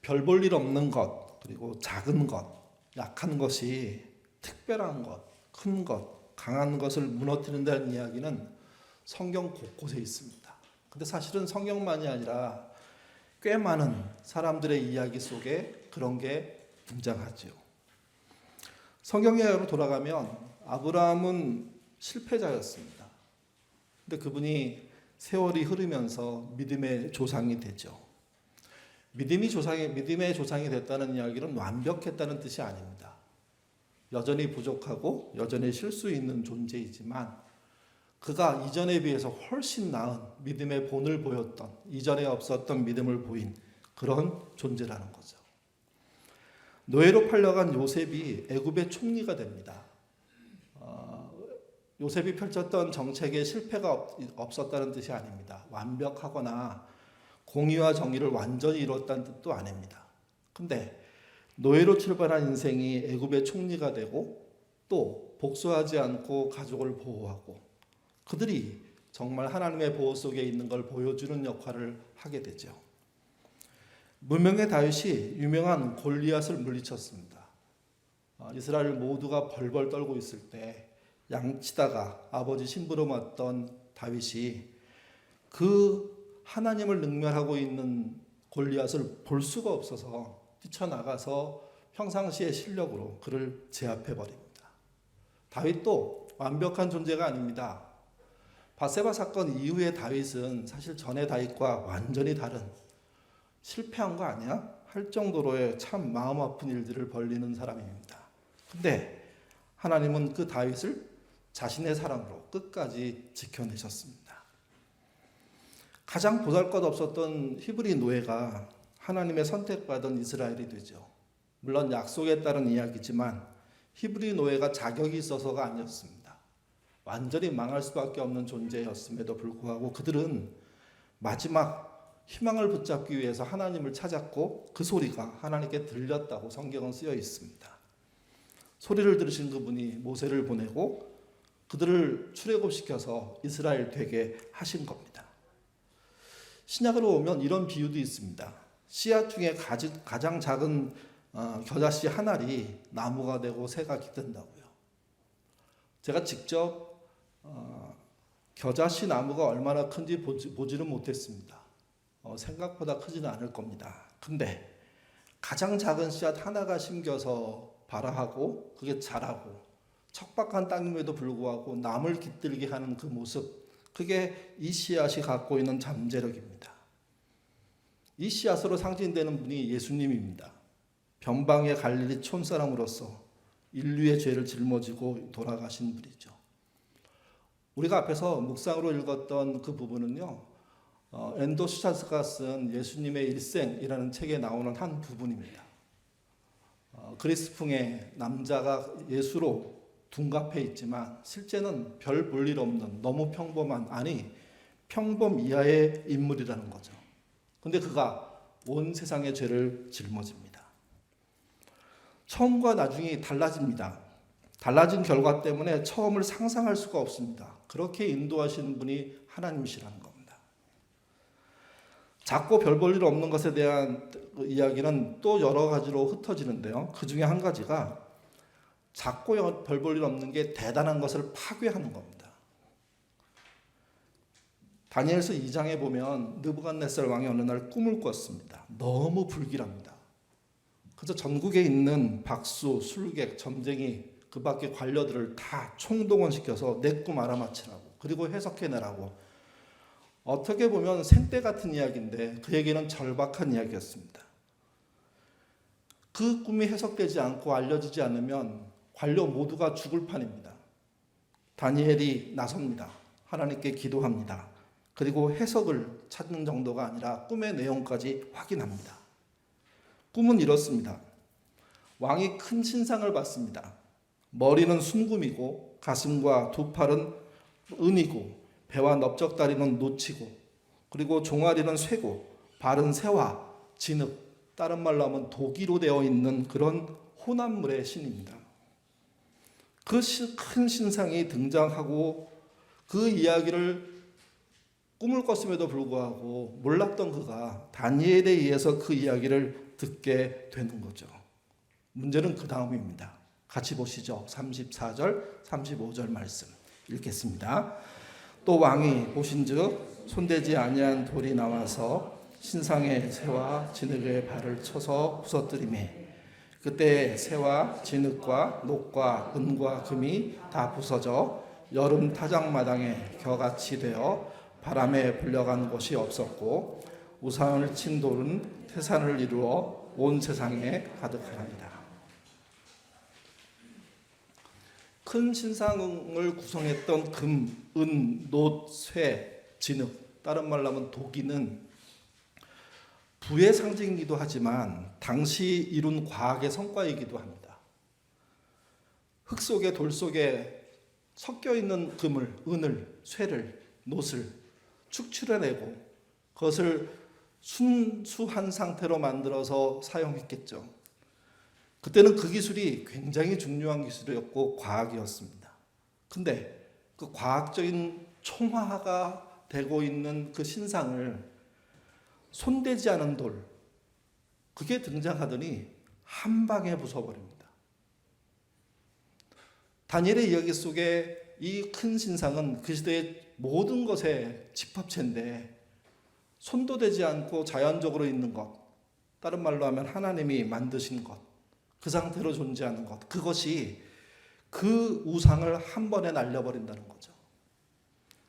별 볼 일 없는 것, 그리고 작은 것, 약한 것이 특별한 것, 큰 것, 강한 것을 무너뜨린다는 이야기는 성경 곳곳에 있습니다. 근데 사실은 성경만이 아니라 꽤 많은 사람들의 이야기 속에 그런 게 등장하죠. 성경 이야기로 돌아가면 아브라함은 실패자였습니다. 근데 그분이 세월이 흐르면서 믿음의 조상이 되죠. 믿음의 조상이 됐다는 이야기는 완벽했다는 뜻이 아닙니다. 여전히 부족하고 여전히 실수 있는 존재이지만 그가 이전에 비해서 훨씬 나은 믿음의 본을 보였던, 이전에 없었던 믿음을 보인 그런 존재라는 거죠. 노예로 팔려간 요셉이 애굽의 총리가 됩니다. 요셉이 펼쳤던 정책에 실패가 없었다는 뜻이 아닙니다. 완벽하거나 공의와 정의를 완전히 이뤘다는 뜻도 아닙니다. 근데 노예로 출발한 인생이 애굽의 총리가 되고 또 복수하지 않고 가족을 보호하고 그들이 정말 하나님의 보호 속에 있는 걸 보여주는 역할을 하게 되죠. 무명의 다윗이 유명한 골리앗을 물리쳤습니다. 이스라엘 모두가 벌벌 떨고 있을 때 양치다가 아버지 심부름했던 다윗이 그 하나님을 능멸하고 있는 골리앗을 볼 수가 없어서 뛰쳐나가서 평상시의 실력으로 그를 제압해 버립니다. 다윗도 완벽한 존재가 아닙니다. 밧세바 사건 이후의 다윗은 사실 전의 다윗과 완전히 다른, 실패한 거 아니야? 할 정도로의 참 마음 아픈 일들을 벌리는 사람입니다. 근데 하나님은 그 다윗을 자신의 사랑으로 끝까지 지켜내셨습니다. 가장 보잘것없었던 히브리 노예가 하나님의 선택받은 이스라엘이 되죠. 물론 약속에 따른 이야기지만 히브리 노예가 자격이 있어서가 아니었습니다. 완전히 망할 수밖에 없는 존재였음에도 불구하고 그들은 마지막 희망을 붙잡기 위해서 하나님을 찾았고 그 소리가 하나님께 들렸다고 성경은 쓰여 있습니다. 소리를 들으신 그분이 모세를 보내고 그들을 출애굽시켜서 이스라엘 되게 하신 겁니다. 신약으로 오면 이런 비유도 있습니다. 씨앗 중에 가장 작은 겨자씨 한 알이 나무가 되고 새가 깃든다고요. 제가 직접 겨자씨 나무가 얼마나 큰지 보지는 못했습니다. 생각보다 크지는 않을 겁니다. 근데 가장 작은 씨앗 하나가 심겨서 발아하고 그게 자라고 척박한 땅임에도 불구하고 남을 깃들게 하는 그 모습, 그게 이 씨앗이 갖고 있는 잠재력입니다. 이 씨앗으로 상징되는 분이 예수님입니다. 변방의 갈릴리 촌사람으로서 인류의 죄를 짊어지고 돌아가신 분이죠. 우리가 앞에서 묵상으로 읽었던 그 부분은요, 엔도 슈차스가 쓴 예수님의 일생이라는 책에 나오는 한 부분입니다. 그리스풍의 남자가 예수로 둔갑해 있지만 실제는 별 볼 일 없는 너무 평범한, 아니 평범 이하의 인물이라는 거죠. 근데 그가 온 세상의 죄를 짊어집니다. 처음과 나중이 달라집니다. 달라진 결과 때문에 처음을 상상할 수가 없습니다. 그렇게 인도하시는 분이 하나님이시라는 겁니다. 작고 별 볼 일 없는 것에 대한 이야기는 또 여러 가지로 흩어지는데요. 그 중에 한 가지가 작고 별 볼 일 없는 게 대단한 것을 파괴하는 겁니다. 다니엘서 2장에 보면 느부갓네살 왕이 어느 날 꿈을 꿨습니다. 너무 불길합니다. 그래서 전국에 있는 박수, 술객, 점쟁이, 그 밖에 관료들을 다 총동원시켜서 내 꿈 알아맞히라고, 그리고 해석해내라고. 어떻게 보면 생떼 같은 이야기인데 그에게는 절박한 이야기였습니다. 그 꿈이 해석되지 않고 알려지지 않으면 관료 모두가 죽을 판입니다. 다니엘이 나섭니다. 하나님께 기도합니다. 그리고 해석을 찾는 정도가 아니라 꿈의 내용까지 확인합니다. 꿈은 이렇습니다. 왕이 큰 신상을 받습니다. 머리는 순금이고 가슴과 두 팔은 은이고 배와 넓적다리는 노치고 그리고 종아리는 쇠고 발은 새와 진흙, 다른 말로 하면 도기로 되어 있는 그런 혼합물의 신입니다. 그 큰 신상이 등장하고 그 이야기를 꿈을 꿨음에도 불구하고 몰랐던 그가 다니엘에 의해서 그 이야기를 듣게 되는 거죠. 문제는 그 다음입니다. 같이 보시죠. 34절, 35절 말씀 읽겠습니다. 또 왕이 보신즉 손대지 아니한 돌이 나와서 신상의 새와 진흙의 발을 쳐서 부서뜨리매 그때 새와 진흙과 녹과 은과 금이 다 부서져 여름 타작마당에 겨같이 되어 바람에 불려간 곳이 없었고 우상을 친 돌은 태산을 이루어 온 세상에 가득하니라. 큰 신상을 구성했던 금, 은, 놋, 쇠, 진흙, 다른 말로 하면 도기는 부의 상징이기도 하지만 당시 이룬 과학의 성과이기도 합니다. 흙 속에 돌 속에 섞여 있는 금을, 은을, 쇠를, 놋을 축출해내고 그것을 순수한 상태로 만들어서 사용했겠죠. 그때는 그 기술이 굉장히 중요한 기술이었고 과학이었습니다. 근데 그 과학적인 총화가 되고 있는 그 신상을 손대지 않은 돌, 그게 등장하더니 한 방에 부숴버립니다. 다니엘의 이야기 속에 이 큰 신상은 그 시대의 모든 것의 집합체인데 손도 대지 않고 자연적으로 있는 것, 다른 말로 하면 하나님이 만드신 것, 그 상태로 존재하는 것, 그것이 그 우상을 한 번에 날려버린다는 거죠.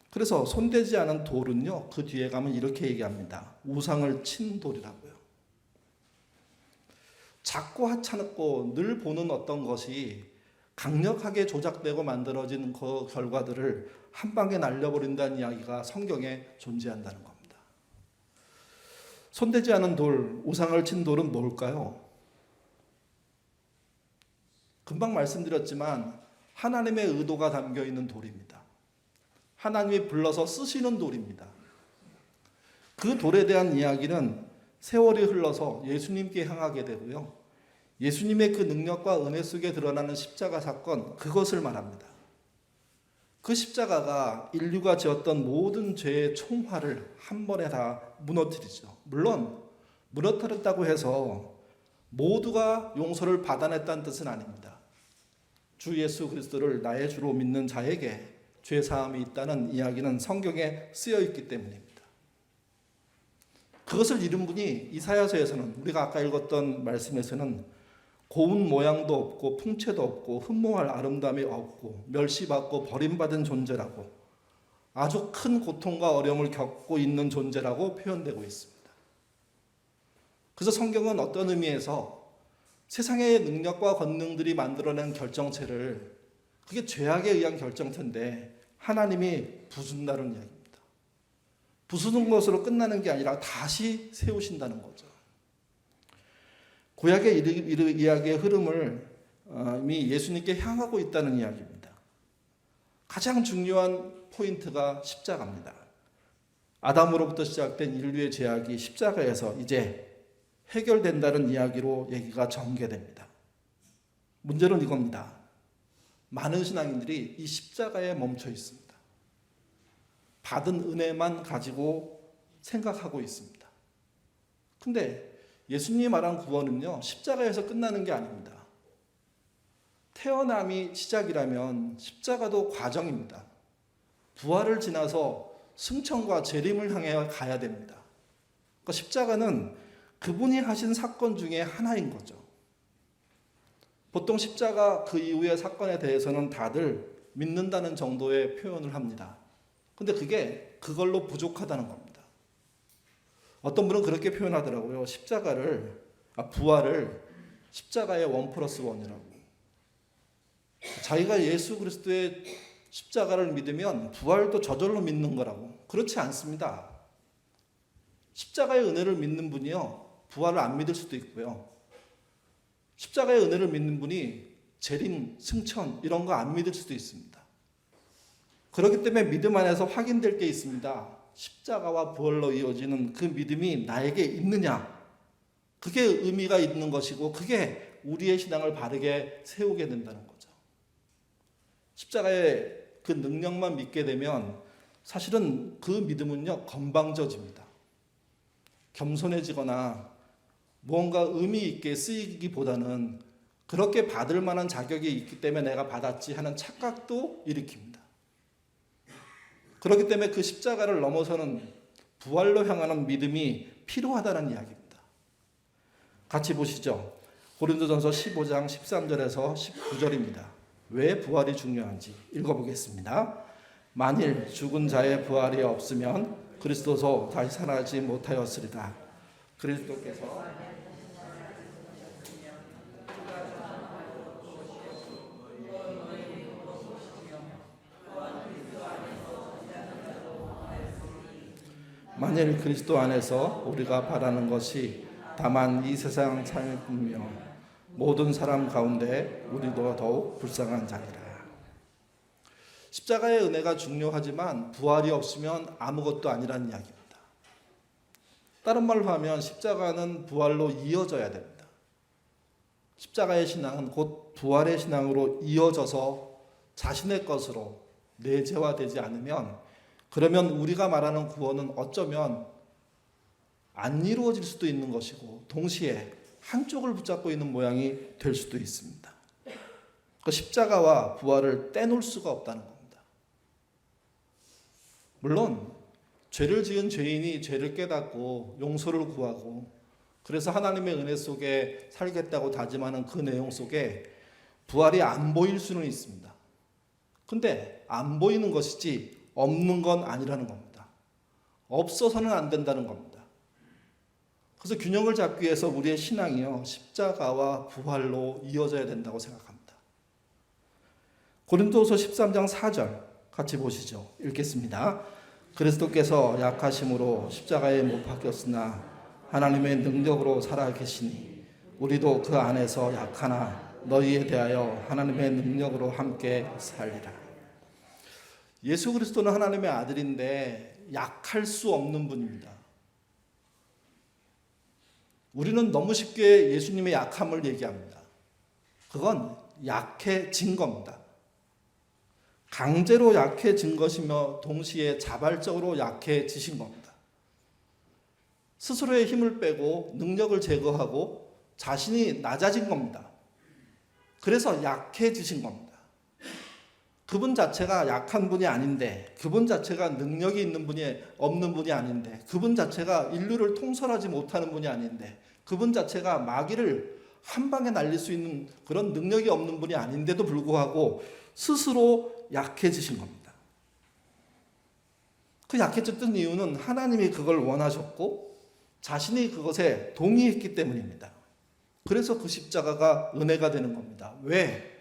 그래서 손대지 않은 돌은요, 그 뒤에 가면 이렇게 얘기합니다. 우상을 친 돌이라고요. 작고 하찮고 늘 보는 어떤 것이 강력하게 조작되고 만들어진 그 결과들을 한 방에 날려버린다는 이야기가 성경에 존재한다는 겁니다. 손대지 않은 돌, 우상을 친 돌은 뭘까요? 금방 말씀드렸지만 하나님의 의도가 담겨 있는 돌입니다. 하나님이 불러서 쓰시는 돌입니다. 그 돌에 대한 이야기는 세월이 흘러서 예수님께 향하게 되고요. 예수님의 그 능력과 은혜 속에 드러나는 십자가 사건, 그것을 말합니다. 그 십자가가 인류가 지었던 모든 죄의 총화를 한 번에 다 무너뜨리죠. 물론 무너뜨렸다고 해서 모두가 용서를 받아냈다는 뜻은 아닙니다. 주 예수 그리스도를 나의 주로 믿는 자에게 죄 사함이 있다는 이야기는 성경에 쓰여 있기 때문입니다. 그것을 이룬 분이 이사야서에서는, 우리가 아까 읽었던 말씀에서는 고운 모양도 없고 풍채도 없고 흠모할 아름다움이 없고 멸시받고 버림받은 존재라고, 아주 큰 고통과 어려움을 겪고 있는 존재라고 표현되고 있습니다. 그래서 성경은 어떤 의미에서 세상의 능력과 권능들이 만들어낸 결정체를, 그게 죄악에 의한 결정체인데 하나님이 부순다는 이야기입니다. 부수는 것으로 끝나는 게 아니라 다시 세우신다는 거죠. 구약의 이야기의 흐름을 이미 예수님께 향하고 있다는 이야기입니다. 가장 중요한 포인트가 십자가입니다. 아담으로부터 시작된 인류의 죄악이 십자가에서 이제 해결된다는 이야기로 얘기가 전개됩니다. 문제는 이겁니다. 많은 신앙인들이 이 십자가에 멈춰 있습니다. 받은 은혜만 가지고 생각하고 있습니다. 근데 예수님이 말한 구원은요, 십자가에서 끝나는 게 아닙니다. 태어남이 시작이라면 십자가도 과정입니다. 부활을 지나서 승천과 재림을 향해 가야 됩니다. 그러니까 십자가는 그분이 하신 사건 중에 하나인 거죠. 보통 십자가 그 이후의 사건에 대해서는 다들 믿는다는 정도의 표현을 합니다. 근데 그게 그걸로 부족하다는 겁니다. 어떤 분은 그렇게 표현하더라고요. 부활을 십자가의 1+1이라고. 자기가 예수 그리스도의 십자가를 믿으면 부활도 저절로 믿는 거라고. 그렇지 않습니다. 십자가의 은혜를 믿는 분이요, 부활을 안 믿을 수도 있고요. 십자가의 은혜를 믿는 분이 재림, 승천 이런 거 안 믿을 수도 있습니다. 그렇기 때문에 믿음 안에서 확인될 게 있습니다. 십자가와 부활로 이어지는 그 믿음이 나에게 있느냐, 그게 의미가 있는 것이고 그게 우리의 신앙을 바르게 세우게 된다는 거죠. 십자가의 그 능력만 믿게 되면 사실은 그 믿음은요, 건방져집니다. 겸손해지거나 무언가 의미 있게 쓰이기보다는 그렇게 받을 만한 자격이 있기 때문에 내가 받았지 하는 착각도 일으킵니다. 그렇기 때문에 그 십자가를 넘어서는 부활로 향하는 믿음이 필요하다는 이야기입니다. 같이 보시죠. 고린도전서 15장 13절에서 19절입니다. 왜 부활이 중요한지 읽어보겠습니다. 만일 죽은 자의 부활이 없으면 그리스도도 다시 살아나지 못하였으리라. 그리스도께서 만일 그리스도 안에서 우리가 바라는 것이 다만 이 세상 삶일 뿐이며 모든 사람 가운데 우리도 더욱 불쌍한 자니라. 십자가의 은혜가 중요하지만 부활이 없으면 아무것도 아니라는 이야기입니다. 다른 말로 하면 십자가는 부활로 이어져야 됩니다. 십자가의 신앙은 곧 부활의 신앙으로 이어져서 자신의 것으로 내재화되지 않으면, 그러면 우리가 말하는 구원은 어쩌면 안 이루어질 수도 있는 것이고 동시에 한쪽을 붙잡고 있는 모양이 될 수도 있습니다. 그 십자가와 부활을 떼놓을 수가 없다는 겁니다. 물론 죄를 지은 죄인이 죄를 깨닫고 용서를 구하고 그래서 하나님의 은혜 속에 살겠다고 다짐하는 그 내용 속에 부활이 안 보일 수는 있습니다. 근데 안 보이는 것이지 없는 건 아니라는 겁니다. 없어서는 안 된다는 겁니다. 그래서 균형을 잡기 위해서 우리의 신앙이요, 십자가와 부활로 이어져야 된다고 생각합니다. 고린도서 13장 4절 같이 보시죠. 읽겠습니다. 그리스도께서 약하심으로 십자가에 못 박혔으나 하나님의 능력으로 살아 계시니 우리도 그 안에서 약하나 너희에 대하여 하나님의 능력으로 함께 살리라. 예수 그리스도는 하나님의 아들인데 약할 수 없는 분입니다. 우리는 너무 쉽게 예수님의 약함을 얘기합니다. 그건 약해진 겁니다. 강제로 약해진 것이며 동시에 자발적으로 약해지신 겁니다. 스스로의 힘을 빼고 능력을 제거하고 자신이 낮아진 겁니다. 그래서 약해지신 겁니다. 그분 자체가 약한 분이 아닌데, 그분 자체가 능력이 있는 분이 없는 분이 아닌데, 그분 자체가 인류를 통솔하지 못하는 분이 아닌데, 그분 자체가 마귀를 한 방에 날릴 수 있는 그런 능력이 없는 분이 아닌데도 불구하고 스스로 약해지신 겁니다. 그 약해졌던 이유는 하나님이 그걸 원하셨고 자신이 그것에 동의했기 때문입니다. 그래서 그 십자가가 은혜가 되는 겁니다. 왜?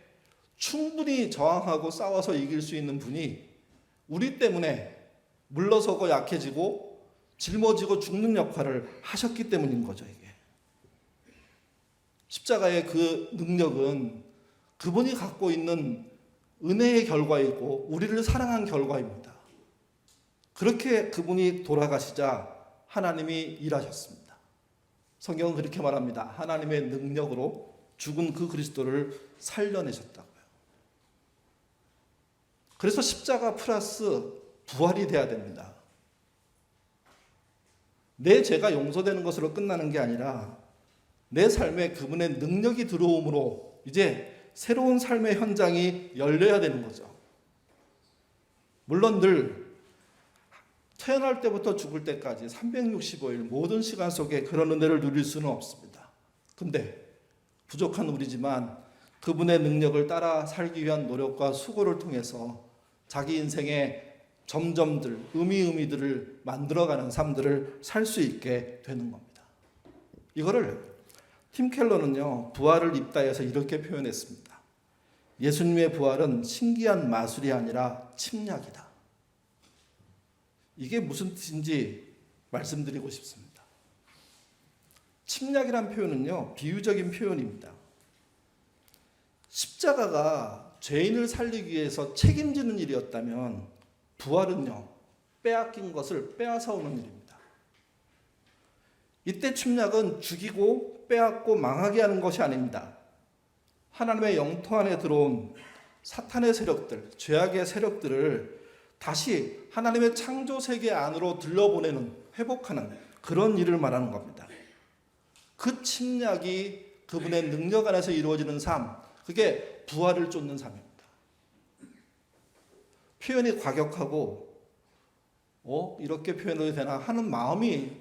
충분히 저항하고 싸워서 이길 수 있는 분이 우리 때문에 물러서고 약해지고 짊어지고 죽는 역할을 하셨기 때문인 거죠. 이게 십자가의 그 능력은 그분이 갖고 있는 은혜의 결과이고 우리를 사랑한 결과입니다. 그렇게 그분이 돌아가시자 하나님이 일하셨습니다. 성경은 그렇게 말합니다. 하나님의 능력으로 죽은 그 그리스도를 살려내셨다고요. 그래서 십자가 플러스 부활이 돼야 됩니다. 내 죄가 용서되는 것으로 끝나는 게 아니라 내 삶에 그분의 능력이 들어옴으로 이제 새로운 삶의 현장이 열려야 되는 거죠. 물론 늘 태어날 때부터 죽을 때까지 365일 모든 시간 속에 그런 은혜를 누릴 수는 없습니다. 근데 부족한 우리지만 그분의 능력을 따라 살기 위한 노력과 수고를 통해서 자기 인생의 점점들, 의미들을 만들어가는 삶들을 살 수 있게 되는 겁니다. 이거를 팀 켈러는요, 부활을 입다해서 이렇게 표현했습니다. 예수님의 부활은 신기한 마술이 아니라 침략이다. 이게 무슨 뜻인지 말씀드리고 싶습니다. 침략이란 표현은요, 비유적인 표현입니다. 십자가가 죄인을 살리기 위해서 책임지는 일이었다면 부활은요, 빼앗긴 것을 빼앗아 오는 일입니다. 이때 침략은 죽이고 빼앗고 망하게 하는 것이 아닙니다. 하나님의 영토 안에 들어온 사탄의 세력들, 죄악의 세력들을 다시 하나님의 창조 세계 안으로 들러보내는, 회복하는 그런 일을 말하는 겁니다. 그 침략이 그분의 능력 안에서 이루어지는 삶, 그게 부활을 쫓는 삶입니다. 표현이 과격하고 이렇게 표현해도 되나 하는 마음이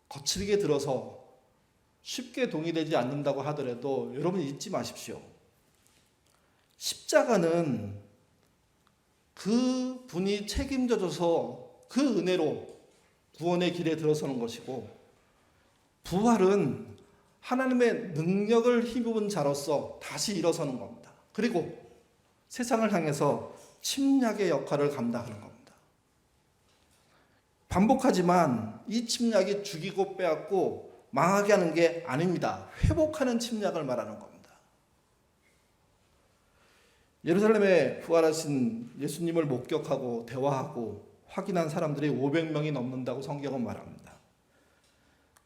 거칠게 들어서 쉽게 동의되지 않는다고 하더라도 여러분 잊지 마십시오. 십자가는 그 분이 책임져줘서 그 은혜로 구원의 길에 들어서는 것이고, 부활은 하나님의 능력을 힘입은 자로서 다시 일어서는 겁니다. 그리고 세상을 향해서 침략의 역할을 감당하는 겁니다. 반복하지만 이 침략이 죽이고 빼앗고 망하게 하는 게 아닙니다. 회복하는 침략을 말하는 겁니다. 예루살렘에 부활하신 예수님을 목격하고 대화하고 확인한 사람들이 500명이 넘는다고 성경은 말합니다.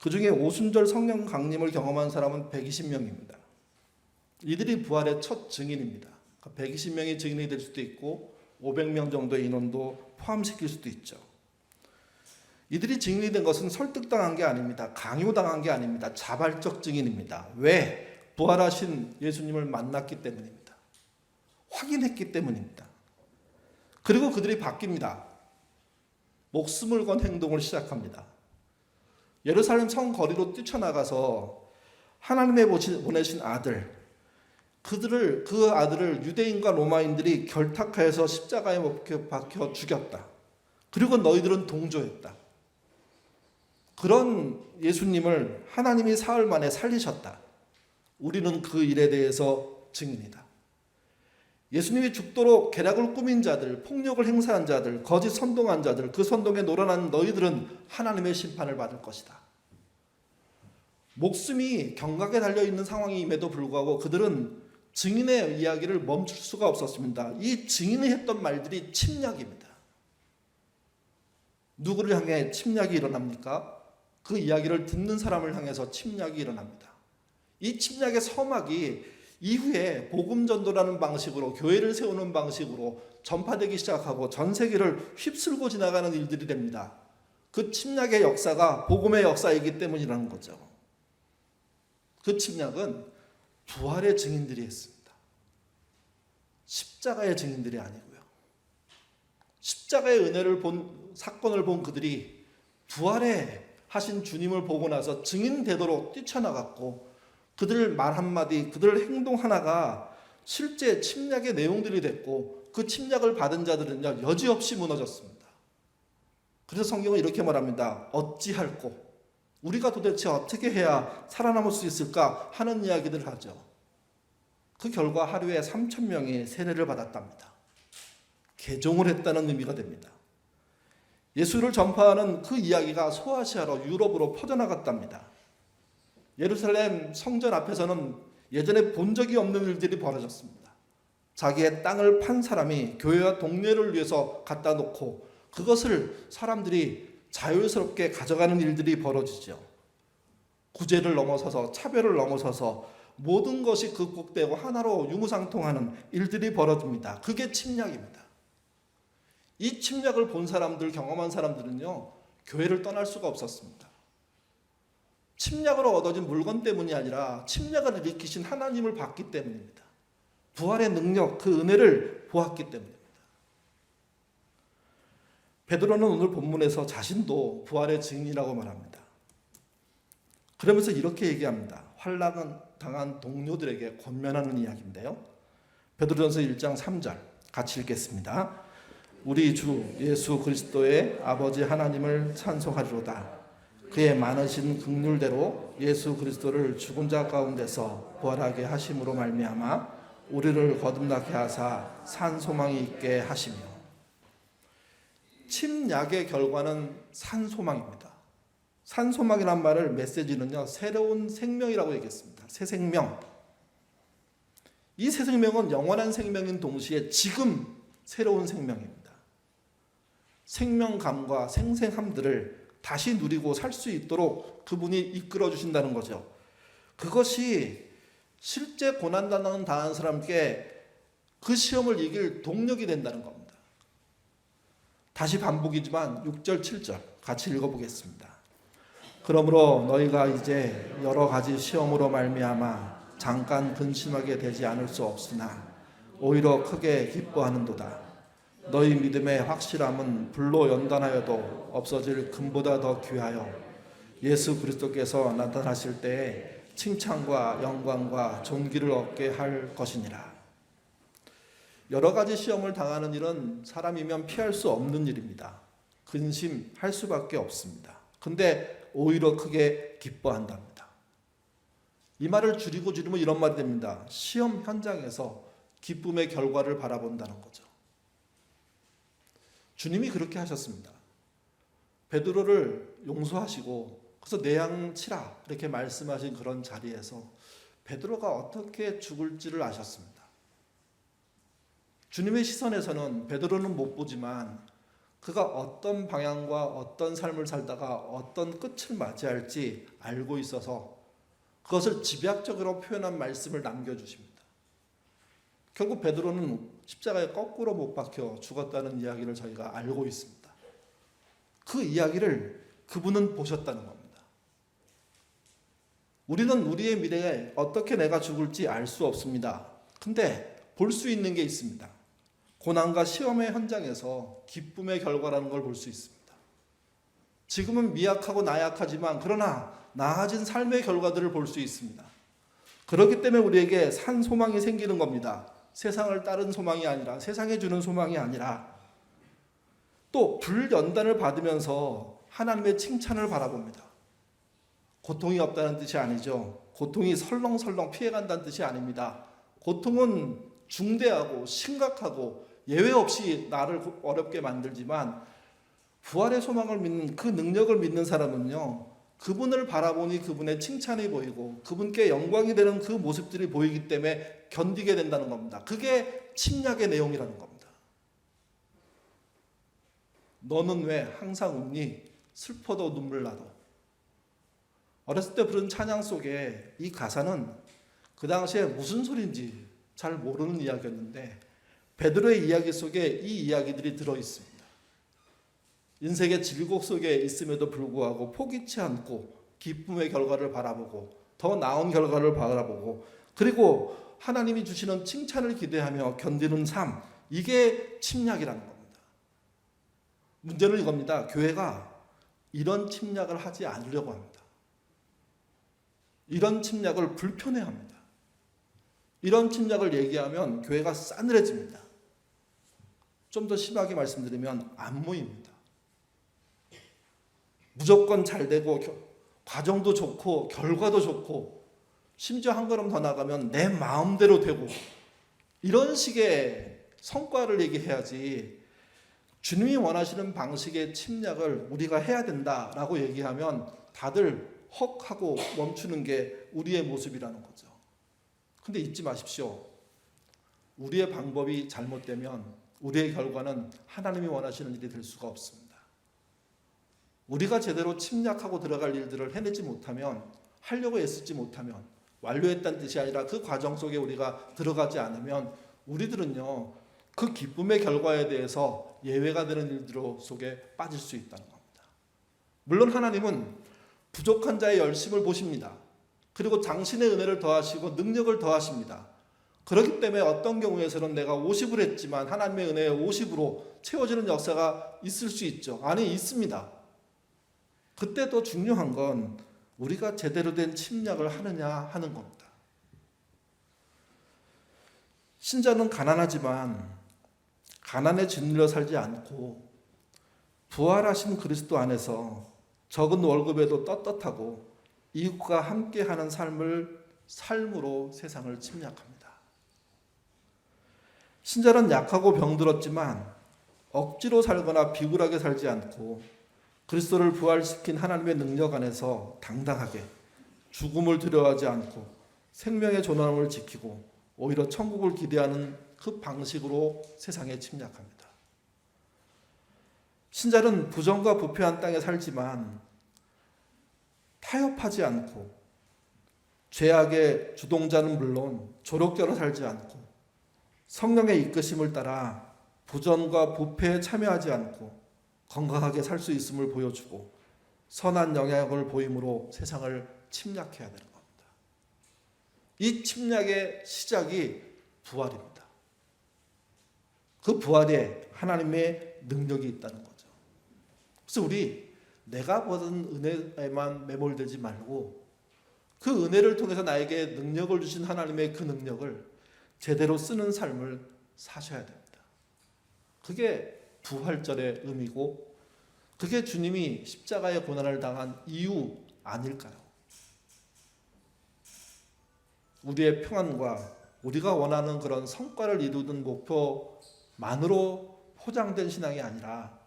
그 중에 오순절 성령 강림을 경험한 사람은 120명입니다. 이들이 부활의 첫 증인입니다. 120명이 증인이 될 수도 있고 500명 정도의 인원도 포함시킬 수도 있죠. 이들이 증인이 된 것은 설득당한 게 아닙니다. 강요당한 게 아닙니다. 자발적 증인입니다. 왜? 부활하신 예수님을 만났기 때문입니다. 확인했기 때문입니다. 그리고 그들이 바뀝니다. 목숨을 건 행동을 시작합니다. 예루살렘 성 거리로 뛰쳐나가서 하나님의 보내신 아들, 그 아들을 유대인과 로마인들이 결탁하여서 십자가에 박혀 죽였다. 그리고 너희들은 동조했다. 그런 예수님을 하나님이 사흘 만에 살리셨다. 우리는 그 일에 대해서 증인이다. 예수님이 죽도록 계략을 꾸민 자들, 폭력을 행사한 자들, 거짓 선동한 자들, 그 선동에 놀아난 너희들은 하나님의 심판을 받을 것이다. 목숨이 경각에 달려있는 상황임에도 불구하고 그들은 증인의 이야기를 멈출 수가 없었습니다. 이 증인이 했던 말들이 침략입니다. 누구를 향해 침략이 일어납니까? 그 이야기를 듣는 사람을 향해서 침략이 일어납니다. 이 침략의 서막이 이후에 복음 전도라는 방식으로, 교회를 세우는 방식으로 전파되기 시작하고 전 세계를 휩쓸고 지나가는 일들이 됩니다. 그 침략의 역사가 복음의 역사이기 때문이라는 거죠. 그 침략은 부활의 증인들이 했습니다. 십자가의 증인들이 아니고요. 십자가의 은혜를 사건을 본 그들이 부활의 하신 주님을 보고 나서 증인되도록 뛰쳐나갔고, 그들 말 한마디, 그들 행동 하나가 실제 침략의 내용들이 됐고, 그 침략을 받은 자들은요 여지없이 무너졌습니다. 그래서 성경은 이렇게 말합니다. 어찌할꼬, 우리가 도대체 어떻게 해야 살아남을 수 있을까 하는 이야기들을 하죠. 그 결과 하루에 3,000명이 세례를 받았답니다. 개종을 했다는 의미가 됩니다. 예수를 전파하는 그 이야기가 소아시아로, 유럽으로 퍼져나갔답니다. 예루살렘 성전 앞에서는 예전에 본 적이 없는 일들이 벌어졌습니다. 자기의 땅을 판 사람이 교회와 동네를 위해서 갖다 놓고 그것을 사람들이 자유스럽게 가져가는 일들이 벌어지죠. 구제를 넘어서서, 차별을 넘어서서 모든 것이 극복되고 하나로 유무상통하는 일들이 벌어집니다. 그게 침략입니다. 이 침략을 본 사람들, 경험한 사람들은요 교회를 떠날 수가 없었습니다. 침략으로 얻어진 물건 때문이 아니라 침략을 일으키신 하나님을 봤기 때문입니다. 부활의 능력, 그 은혜를 보았기 때문입니다. 베드로는 오늘 본문에서 자신도 부활의 증인이라고 말합니다. 그러면서 이렇게 얘기합니다. 환난을 당한 동료들에게 권면하는 이야기인데요. 베드로전서 1장 3절 같이 읽겠습니다. 우리 주 예수 그리스도의 아버지 하나님을 찬송하리로다. 그의 많으신 긍휼대로 예수 그리스도를 죽은 자 가운데서 부활하게 하심으로 말미암아 우리를 거듭나게 하사 산 소망이 있게 하시며. 침략의 결과는 산 소망입니다. 산 소망이란 말을 메시지는요 새로운 생명이라고 얘기했습니다. 새 생명. 이 새 생명은 영원한 생명인 동시에 지금 새로운 생명입니다. 생명감과 생생함들을 다시 누리고 살 수 있도록 그분이 이끌어 주신다는 거죠. 그것이 실제 고난당한 사람께 그 시험을 이길 동력이 된다는 겁니다. 다시 반복이지만 6절 7절 같이 읽어보겠습니다. 그러므로 너희가 이제 여러 가지 시험으로 말미암아 잠깐 근심하게 되지 않을 수 없으나 오히려 크게 기뻐하는도다. 너희 믿음의 확실함은 불로 연단하여도 없어질 금보다 더 귀하여 예수 그리스도께서 나타나실 때에 칭찬과 영광과 존귀를 얻게 할 것이니라. 여러 가지 시험을 당하는 일은 사람이면 피할 수 없는 일입니다. 근심할 수밖에 없습니다. 근데 오히려 크게 기뻐한답니다. 이 말을 줄이면 이런 말이 됩니다. 시험 현장에서 기쁨의 결과를 바라본다는 거죠. 주님이 그렇게 하셨습니다. 베드로를 용서하시고 그래서 내 양 치라 이렇게 말씀하신 그런 자리에서 베드로가 어떻게 죽을지를 아셨습니다. 주님의 시선에서는 베드로는 못 보지만 그가 어떤 방향과 어떤 삶을 살다가 어떤 끝을 맞이할지 알고 있어서 그것을 집약적으로 표현한 말씀을 남겨주십니다. 결국 베드로는 십자가에 거꾸로 못 박혀 죽었다는 이야기를 저희가 알고 있습니다. 그 이야기를 그분은 보셨다는 겁니다. 우리는 우리의 미래에 어떻게 내가 죽을지 알 수 없습니다. 근데 볼 수 있는 게 있습니다. 고난과 시험의 현장에서 기쁨의 결과라는 걸 볼 수 있습니다. 지금은 미약하고 나약하지만 그러나 나아진 삶의 결과들을 볼 수 있습니다. 그렇기 때문에 우리에게 산 소망이 생기는 겁니다. 세상을 따른 소망이 아니라, 세상에 주는 소망이 아니라, 또 불연단을 받으면서 하나님의 칭찬을 바라봅니다. 고통이 없다는 뜻이 아니죠. 고통이 설렁설렁 피해간다는 뜻이 아닙니다. 고통은 중대하고 심각하고 예외 없이 나를 어렵게 만들지만 부활의 소망을 믿는, 그 능력을 믿는 사람은요, 그분을 바라보니 그분의 칭찬이 보이고 그분께 영광이 되는 그 모습들이 보이기 때문에 견디게 된다는 겁니다. 그게 침략의 내용이라는 겁니다. 너는 왜 항상 웃니? 슬퍼도 눈물 나도. 어렸을 때 부른 찬양 속에 이 가사는 그 당시에 무슨 소리인지 잘 모르는 이야기였는데 베드로의 이야기 속에 이 이야기들이 들어있습니다. 인생의 질곡 속에 있음에도 불구하고 포기치 않고 기쁨의 결과를 바라보고 더 나은 결과를 바라보고 그리고 하나님이 주시는 칭찬을 기대하며 견디는 삶, 이게 침략이라는 겁니다. 문제는 이겁니다. 교회가 이런 침략을 하지 않으려고 합니다. 이런 침략을 불편해합니다. 이런 침략을 얘기하면 교회가 싸늘해집니다. 좀 더 심하게 말씀드리면 안 모입니다. 무조건 잘 되고 과정도 좋고 결과도 좋고 심지어 한 걸음 더 나가면 내 마음대로 되고 이런 식의 성과를 얘기해야지 주님이 원하시는 방식의 침략을 우리가 해야 된다라고 얘기하면 다들 헉 하고 멈추는 게 우리의 모습이라는 거죠. 근데 잊지 마십시오. 우리의 방법이 잘못되면 우리의 결과는 하나님이 원하시는 일이 될 수가 없습니다. 우리가 제대로 침략하고 들어갈 일들을 해내지 못하면, 하려고 애쓰지 못하면, 완료했다는 뜻이 아니라 그 과정 속에 우리가 들어가지 않으면 우리들은요, 그 기쁨의 결과에 대해서 예외가 되는 일들 속에 빠질 수 있다는 겁니다. 물론 하나님은 부족한 자의 열심을 보십니다. 그리고 당신의 은혜를 더하시고 능력을 더하십니다. 그렇기 때문에 어떤 경우에서는 내가 50을 했지만 하나님의 은혜에 50으로 채워지는 역사가 있을 수 있죠. 아니, 있습니다. 그때 더 중요한 건 우리가 제대로 된 침략을 하느냐 하는 겁니다. 신자는 가난하지만 가난에 짓눌려 살지 않고 부활하신 그리스도 안에서 적은 월급에도 떳떳하고 이웃과 함께하는 삶으로 세상을 침략합니다. 신자는 약하고 병들었지만 억지로 살거나 비굴하게 살지 않고 그리스도를 부활시킨 하나님의 능력 안에서 당당하게 죽음을 두려워하지 않고 생명의 존엄을 지키고 오히려 천국을 기대하는 그 방식으로 세상에 침략합니다. 신자는 부정과 부패한 땅에 살지만 타협하지 않고 죄악의 주동자는 물론 조력자로 살지 않고 성령의 이끄심을 따라 부정과 부패에 참여하지 않고 건강하게 살 수 있음을 보여주고 선한 영향을 보임으로 세상을 침략해야 되는 겁니다. 이 침략의 시작이 부활입니다. 그 부활에 하나님의 능력이 있다는 거죠. 그래서 우리 내가 받은 은혜에만 매몰되지 말고 그 은혜를 통해서 나에게 능력을 주신 하나님의 그 능력을 제대로 쓰는 삶을 사셔야 됩니다. 그게 부활절의 의미고 그게 주님이 십자가의 고난을 당한 이유 아닐까요? 우리의 평안과 우리가 원하는 그런 성과를 이루는 목표만으로 포장된 신앙이 아니라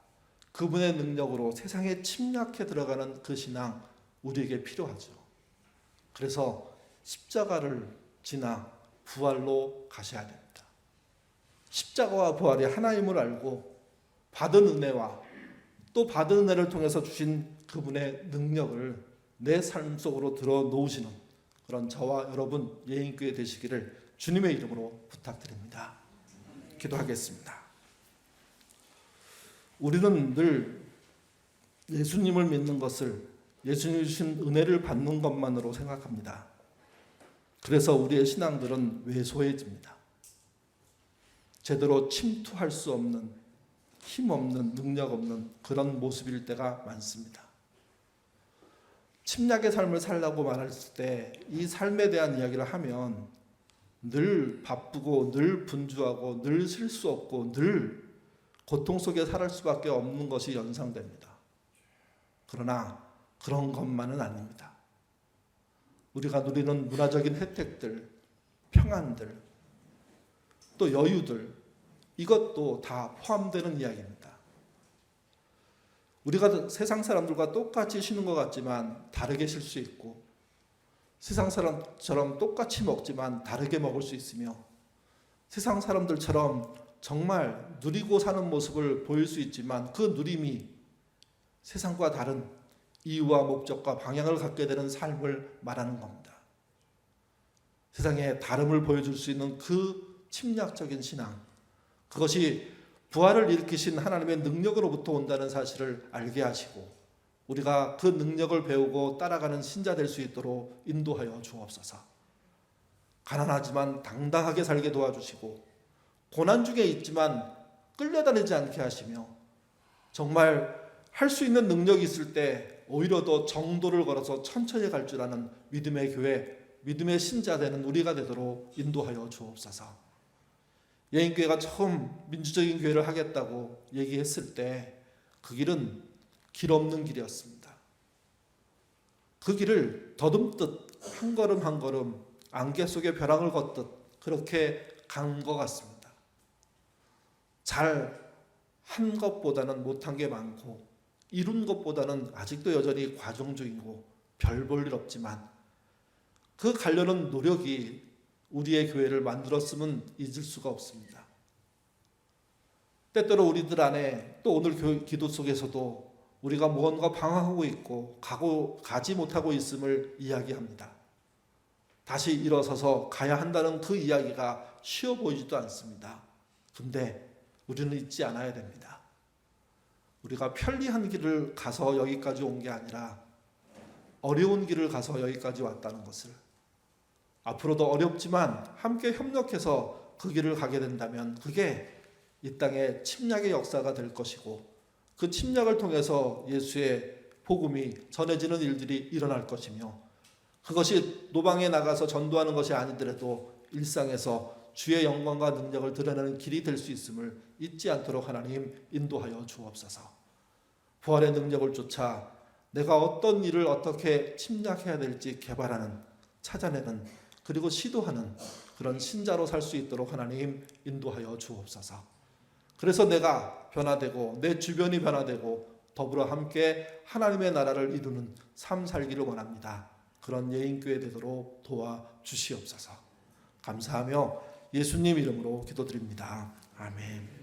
그분의 능력으로 세상에 침략해 들어가는 그 신앙 우리에게 필요하죠. 그래서 십자가를 지나 부활로 가셔야 됩니다. 십자가와 부활이 하나임을 알고 받은 은혜와 또 받은 은혜를 통해서 주신 그분의 능력을 내 삶 속으로 들어 놓으시는 그런 저와 여러분 예인교회 되시기를 주님의 이름으로 부탁드립니다. 기도하겠습니다. 우리는 늘 예수님을 믿는 것을 예수님이 주신 은혜를 받는 것만으로 생각합니다. 그래서 우리의 신앙들은 왜소해집니다. 제대로 침투할 수 없는, 힘없는, 능력 없는 그런 모습일 때가 많습니다. 침략의 삶을 살라고 말했을 때 이 삶에 대한 이야기를 하면 늘 바쁘고 늘 분주하고 늘 쉴 수 없고 늘 고통 속에 살 수밖에 없는 것이 연상됩니다. 그러나 그런 것만은 아닙니다. 우리가 누리는 문화적인 혜택들, 평안들, 또 여유들, 이것도 다 포함되는 이야기입니다. 우리가 세상 사람들과 똑같이 쉬는 것 같지만 다르게 쉴 수 있고, 세상 사람처럼 똑같이 먹지만 다르게 먹을 수 있으며, 세상 사람들처럼 정말 누리고 사는 모습을 보일 수 있지만 그 누림이 세상과 다른 이유와 목적과 방향을 갖게 되는 삶을 말하는 겁니다. 세상에 다름을 보여줄 수 있는 그 침략적인 신앙, 그것이 부활을 일으키신 하나님의 능력으로부터 온다는 사실을 알게 하시고 우리가 그 능력을 배우고 따라가는 신자 될 수 있도록 인도하여 주옵소서. 가난하지만 당당하게 살게 도와주시고 고난 중에 있지만 끌려다니지 않게 하시며 정말 할 수 있는 능력이 있을 때 오히려 더 정도를 걸어서 천천히 갈 줄 아는 믿음의 교회, 믿음의 신자 되는 우리가 되도록 인도하여 주옵소서. 예인교회가 처음 민주적인 교회를 하겠다고 얘기했을 때 그 길은 길 없는 길이었습니다. 그 길을 더듬듯 한 걸음 한 걸음 안개 속에 벼락을 걷듯 그렇게 간 것 같습니다. 잘 한 것보다는 못한 게 많고 이룬 것보다는 아직도 여전히 과정 중이고 별 볼 일 없지만 그 가려는 노력이 우리의 교회를 만들었음은 잊을 수가 없습니다. 때때로 우리들 안에 또 오늘 기도 속에서도 우리가 무언가 방황하고 있고 가지 못하고 있음을 이야기합니다. 다시 일어서서 가야 한다는 그 이야기가 쉬워 보이지도 않습니다. 근데 우리는 잊지 않아야 됩니다. 우리가 편리한 길을 가서 여기까지 온 게 아니라 어려운 길을 가서 여기까지 왔다는 것을, 앞으로도 어렵지만 함께 협력해서 그 길을 가게 된다면 그게 이 땅의 침략의 역사가 될 것이고 그 침략을 통해서 예수의 복음이 전해지는 일들이 일어날 것이며 그것이 노방에 나가서 전도하는 것이 아니더라도 일상에서 주의 영광과 능력을 드러내는 길이 될 수 있음을 잊지 않도록 하나님 인도하여 주옵소서. 부활의 능력을 쫓아 내가 어떤 일을 어떻게 침략해야 될지 개발하는, 찾아내는, 그리고 시도하는 그런 신자로 살 수 있도록 하나님 인도하여 주옵소서. 그래서 내가 변화되고 내 주변이 변화되고 더불어 함께 하나님의 나라를 이루는 삶 살기를 원합니다. 그런 예인교회 되도록 도와주시옵소서. 감사하며 예수님 이름으로 기도드립니다. 아멘.